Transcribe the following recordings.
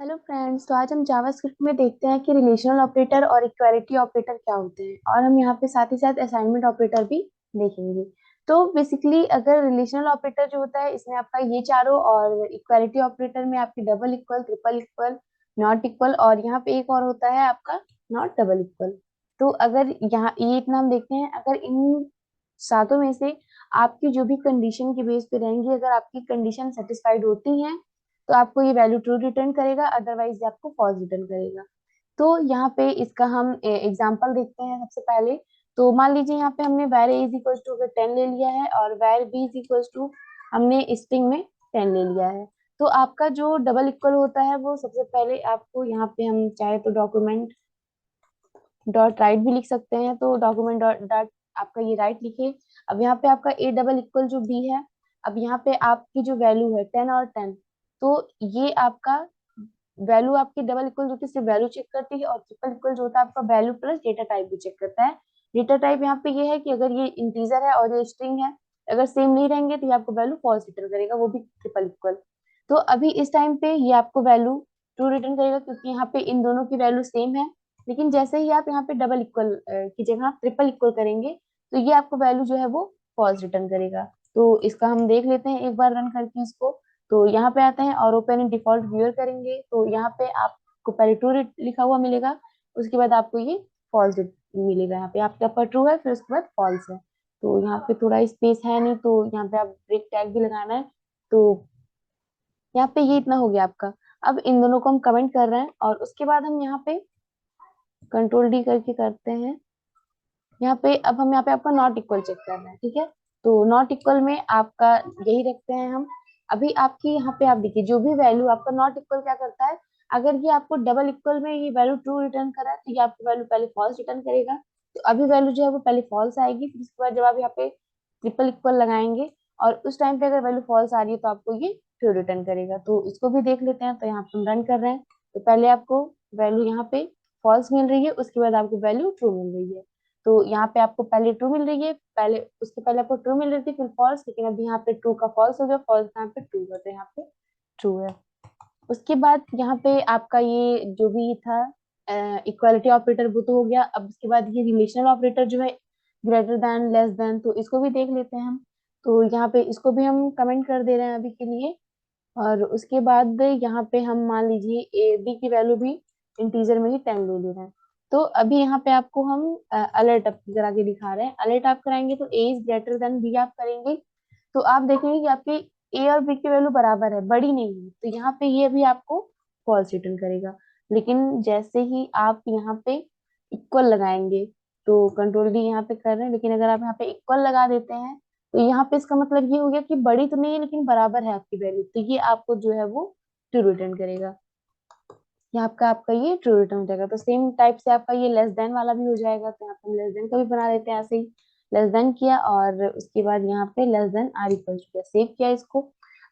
Hello friends, तो आज हम जावास्क्रिप्ट में देखते हैं कि रिलेशनल ऑपरेटर और इक्वालिटी ऑपरेटर क्या होते हैं, और हम यहाँ पे साथ ही साथ असाइनमेंट ऑपरेटर भी देखेंगे। तो बेसिकली अगर रिलेशनल ऑपरेटर जो होता है इसमें आपका ये चारों, और इक्वालिटी ऑपरेटर में आपकी double equal, triple equal, not equal, और यहाँ पे एक और होता है आपका नॉट डबल इक्वल। तो अगर यहाँ ये इतना हम देखते हैं, अगर इन सातों में से आपकी जो भी कंडीशन के बेस पे रहेंगी, अगर आपकी कंडीशन सेटिस्फाइड होती है तो आपको ये वैल्यू ट्रू रिटर्न करेगा, अदरवाइज ये आपको फॉल्स रिटर्न करेगा। तो यहाँ पे इसका हम एग्जांपल देखते हैं सबसे पहले। तो मान लीजिए यहाँ पे हमने वैर ए इज इक्वल टू अगर 10 ले लिया है, और वैर बी इज इक्वल टू हमने स्ट्रिंग में 10 ले लिया है। तो आपका जो डबल इक्वल होता है वो सबसे पहले आपको यहाँ पे हम चाहे तो डॉक्यूमेंट डॉट राइट भी लिख सकते हैं। तो डॉक्यूमेंट डॉट डॉट आपका ये राइट लिखिए। अब यहाँ पे आपका ए डबल इक्वल जो बी है, अब यहाँ पे आपकी जो वैल्यू है 10 और 10, तो ये आपका वैल्यू आपकी डबल इक्वल जो होती है सिर्फ वैल्यू चेक करती है, और ट्रिपल इक्वल जो होता है आपका वैल्यू प्लस डेटा टाइप भी चेक करता है। डेटा टाइप यहाँ पे ये है कि अगर ये इंटीजर है और ये स्ट्रिंग है, अगर सेम नहीं रहेंगे तो ये आपको वैल्यू फॉल्स रिटर्न करेगा, वो भी ट्रिपल इक्वल। तो अभी इस टाइम पे ये आपको वैल्यू ट्रू रिटर्न करेगा, क्योंकि यहाँ पे इन दोनों की वैल्यू सेम है। लेकिन जैसे ही आप यहाँ पे डबल इक्वल की जगह ट्रिपल इक्वल करेंगे, तो ये आपको वैल्यू जो है वो फॉल्स रिटर्न करेगा। तो इसका हम देख लेते हैं एक बार रन करके इसको। तो यहाँ पे आते हैं और ओपन इन डिफॉल्ट व्यूअर करेंगे, तो यहाँ पे आपको पहले ट्रू लिखा हुआ मिलेगा, उसके बाद आपको ये फॉल्स मिलेगा। यहाँ पे आपके ऊपर ट्रू है, फिर उसके बाद फॉल्स है। तो यहाँ पे थोड़ा स्पेस है नहीं, तो यहाँ पे आप ब्रेक टैग भी लगाना है। तो यहाँ पे ये इतना हो गया आपका। अब इन दोनों को हम कमेंट कर रहे हैं, और उसके बाद हम यहाँ पे कंट्रोल डी करके करते हैं। यहाँ पे अब हम यहाँ पे आपका नॉट इक्वल चेक कर रहे हैं, ठीक है। तो नॉट इक्वल में आपका यही रखते हैं हम। अभी आपकी यहाँ पे आप देखिए, जो भी वैल्यू आपका नॉट इक्वल क्या करता है, अगर ये आपको डबल इक्वल में ये वैल्यू ट्रू रिटर्न करा है, तो ये आपको वैल्यू पहले फॉल्स रिटर्न करेगा। तो अभी वैल्यू जो है वो पहले फॉल्स आएगी, फिर उसके बाद जब आप यहाँ पे ट्रिपल इक्वल लगाएंगे और उस टाइम पे अगर वैल्यू फॉल्स आ रही है, तो आपको ये ट्रू रिटर्न करेगा। तो इसको भी देख लेते हैं। तो यहाँ पे हम रन कर रहे हैं, तो पहले आपको वैल्यू यहाँ पे फॉल्स मिल रही है, उसके बाद आपको वैल्यू ट्रू मिल रही है। तो यहाँ पे आपको पहले ट्रू मिल रही है, पहले उसके पहले आपको ट्रू मिल रही थी फिर फॉल्स, लेकिन अभी यहाँ पे ट्रू का फॉल्स हो गया, फॉल्स यहाँ पे ट्रू हो, तो यहाँ पे ट्रू है। उसके बाद यहाँ पे आपका ये जो भी था इक्वालिटी ऑपरेटर वो तो हो गया। अब उसके बाद ये रिलेशनल ऑपरेटर जो है, ग्रेटर देन, लेस देन, तो इसको भी देख लेते हैं हम। तो यहाँ पे इसको भी हम कमेंट कर दे रहे हैं अभी के लिए। और उसके बाद यहाँ पे हम मान लीजिए ए बी की वैल्यू भी इंटीजर में ही 10 ले ले रहे हैं। तो अभी यहाँ पे आपको हम अलर्ट अप करा के दिखा रहे हैं। अलर्ट आप कराएंगे तो ए इज ग्रेटर देन बी आप करेंगे, तो आप देखेंगे कि आपके ए और बी की वैल्यू बराबर है, बड़ी नहीं है, तो यहाँ पे ये भी आपको फॉल्स रिटर्न करेगा। लेकिन जैसे ही आप यहाँ पे इक्वल लगाएंगे, तो कंट्रोल डी यहाँ पे कर रहे हैं, लेकिन अगर आप यहाँ पे इक्वल लगा देते हैं, तो यहाँ पे इसका मतलब ये हो गया कि बड़ी तो नहीं है लेकिन बराबर है आपकी वैल्यू, तो ये आपको जो है वो ट्रू रिटर्न करेगा। ये आपका आपका ये ट्रू रिटर्न हो जाएगा। तो सेम टाइप से आपका ये लेस देन वाला भी हो जाएगा। तो यहाँ पे हम लेस देन का भी बना देते हैं ऐसे ही। लेस देन किया, और उसके बाद यहाँ पे लेस देन आर इक्वल किया, सेव किया इसको।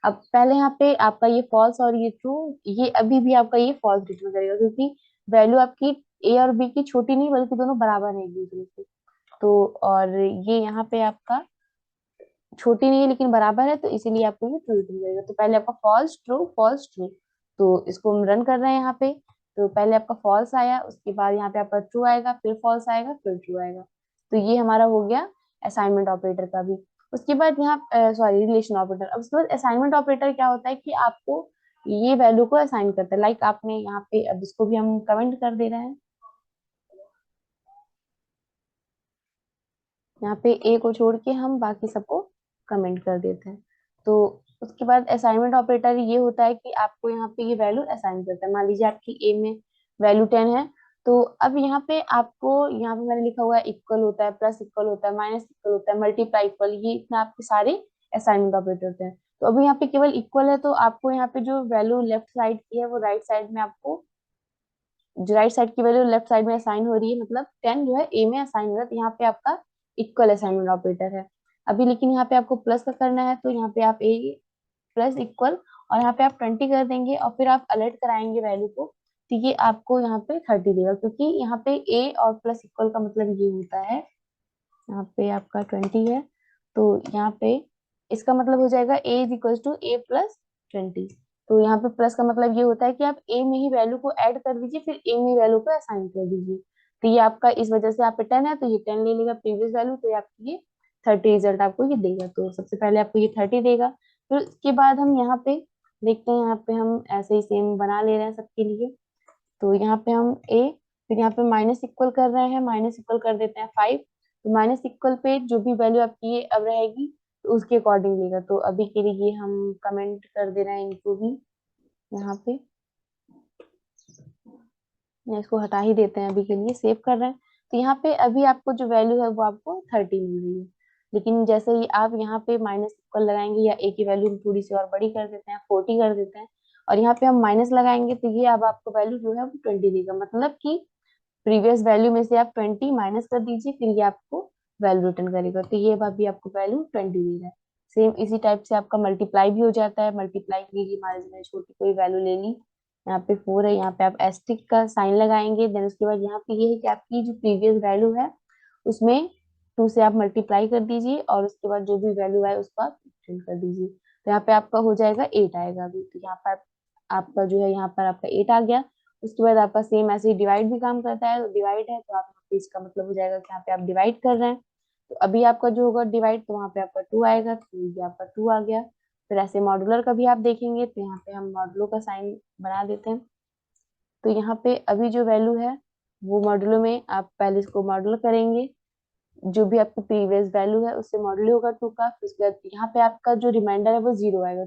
अब पहले यहाँ पे आपका ये फॉल्स और ये ट्रू, ये अभी भी आपका ये फॉल्स रिटर्न करेगा, क्योंकि वैल्यू आपकी ए और बी की छोटी नहीं बल्कि दोनों बराबर है एक दूसरे से। तो और ये यहाँ पे आपका छोटी नहीं है लेकिन बराबर है, तो इसीलिए आपको ये ट्रू रिटर्न करेगा। तो पहले आपका फॉल्स ट्रू फॉल्स ट्रू, तो इसको हम रन कर रहे हैं यहाँ पे। तो पहले आपका फॉल्स आया, उसके बाद यहाँ पे आपका ट्रू आएगा, फिर फॉल्स आएगा, फिर ट्रू आएगा। तो ये हमारा हो गया असाइनमेंट ऑपरेटर का भी। उसके बाद यहाँ सॉरी, रिलेशन ऑपरेटर। अब उसके बाद असाइनमेंट ऑपरेटर क्या होता है कि आपको ये वैल्यू को असाइन करता है। लाइक आपने यहाँ पे, अब इसको भी हम कमेंट कर दे रहे हैं, यहाँ पे ए को छोड़ के हम बाकी सबको कमेंट कर देते हैं। तो उसके बाद असाइनमेंट ऑपरेटर ये होता है कि आपको यहाँ पे ये वैल्यू असाइन करता है। मान लीजिए आपकी ए में वैल्यू 10 है, तो अब यहाँ पे आपको, यहाँ पे मैंने लिखा हुआ है इक्वल होता है, प्लस इक्वल होता है, माइनस इक्वल होता है, मल्टीप्लाई इक्वल, ये इतना आपके सारे असाइनमेंट ऑपरेटर होते हैं। तो अभी यहाँ पे केवल इक्वल है, तो आपको यहाँ पे जो वैल्यू लेफ्ट साइड की है वो राइट साइड में आपको, जो राइट साइड की वैल्यू लेफ्ट साइड में असाइन हो रही है, मतलब 10 जो है ए में असाइन हो रहा है, तो यहाँ पे आपका इक्वल असाइनमेंट ऑपरेटर है अभी। लेकिन यहाँ पे आपको प्लस का करना है, तो यहाँ पे आप ए प्लस इक्वल, और यहाँ पे आप 20 कर देंगे, और फिर आप अलर्ट कराएंगे वैल्यू को, तो ये आपको यहाँ पे 30 देगा, क्योंकि यहाँ पे ए और प्लस इक्वल का मतलब ये होता है, यहाँ पे आपका 20 है, तो यहाँ पे इसका मतलब हो जाएगा a is equal to a plus 20। तो यहाँ पे प्लस का मतलब ये होता है कि आप ए में ही वैल्यू को ऐड कर दीजिए, फिर ए में वैल्यू को असाइन कर दीजिए। तो ये आपका इस वजह से यहाँ पे 10 है, तो ये 10 ले लेगा प्रीवियस वैल्यू, तो ये आपकी ये 30 रिजल्ट आपको ये देगा। तो सबसे पहले आपको ये 30 देगा। फिर उसके बाद हम यहाँ पे देखते हैं, यहाँ पे हम ऐसे ही सेम बना ले रहे हैं सबके लिए। तो यहाँ पे हम ए, फिर यहाँ पे माइनस इक्वल कर रहे हैं, माइनस इक्वल कर देते हैं 5। तो माइनस इक्वल पे जो भी वैल्यू आपकी ये अब रहेगी तो उसके अकॉर्डिंग लेगा। तो अभी के लिए हम कमेंट कर दे रहे हैं इनको भी यहाँ पे, या इसको हटा ही देते हैं अभी के लिए, सेव कर रहे हैं। तो यहाँ पे अभी आपको जो वैल्यू है वो आपको 30 मिल रही है। लेकिन जैसे ही आप यहाँ पे माइनस इक्वल लगाएंगे या ए की वैल्यू थोड़ी सी और बड़ी कर देते हैं, 40 कर देते हैं, और यहाँ पे हम माइनस लगाएंगे, तो ये अब आपको वैल्यू जो है वो 20 देगा। मतलब कि प्रीवियस वैल्यू में से आप 20 माइनस कर दीजिए, फिर ये आपको वैल्यू रिटर्न करेगा। तो ये अभी आपको वैल्यू 20 दे रहा है। सेम इसी टाइप से आपका मल्टीप्लाई भी हो जाता है। मल्टीप्लाई कीजिए, मान लीजिए मैंने छोटी कोई वैल्यू ले ली, यहाँ पे 4 है, यहाँ पे आप एस्टिक का साइन लगाएंगे। देन उसके बाद यहाँ पे ये है कि आपकी जो प्रीवियस वैल्यू है उसमें 2 से आप मल्टीप्लाई कर दीजिए, और उसके बाद जो भी वैल्यू है उसको आप प्रिंट कर दीजिए। तो यहाँ पे आपका हो जाएगा 8 आएगा अभी। तो यहाँ पर आपका जो है यहाँ पर आपका 8 आ गया। उसके बाद आपका सेम ऐसे ही डिवाइड भी काम करता है। तो डिवाइड है तो आप यहाँ पे इसका मतलब हो जाएगा कि यहाँ पे आप डिवाइड कर रहे हैं। तो अभी आपका जो होगा डिवाइड, तो वहाँ पे आपका 2 आएगा, तो ये आपका 2 आ गया। फिर ऐसे मॉडुलर का भी आप देखेंगे, तो यहाँ पे हम मॉडुलो का साइन बना देते हैं। तो यहाँ पे अभी जो वैल्यू है वो मॉडुलो में आप पहले इसको मॉडुलो करेंगे, जो भी आपकी प्रीवियस वैल्यू है उससे मॉडुलो होगा 2 का। फिर उसके बाद यहाँ पे आपका जो रिमाइंडर है वो 0 आएगा।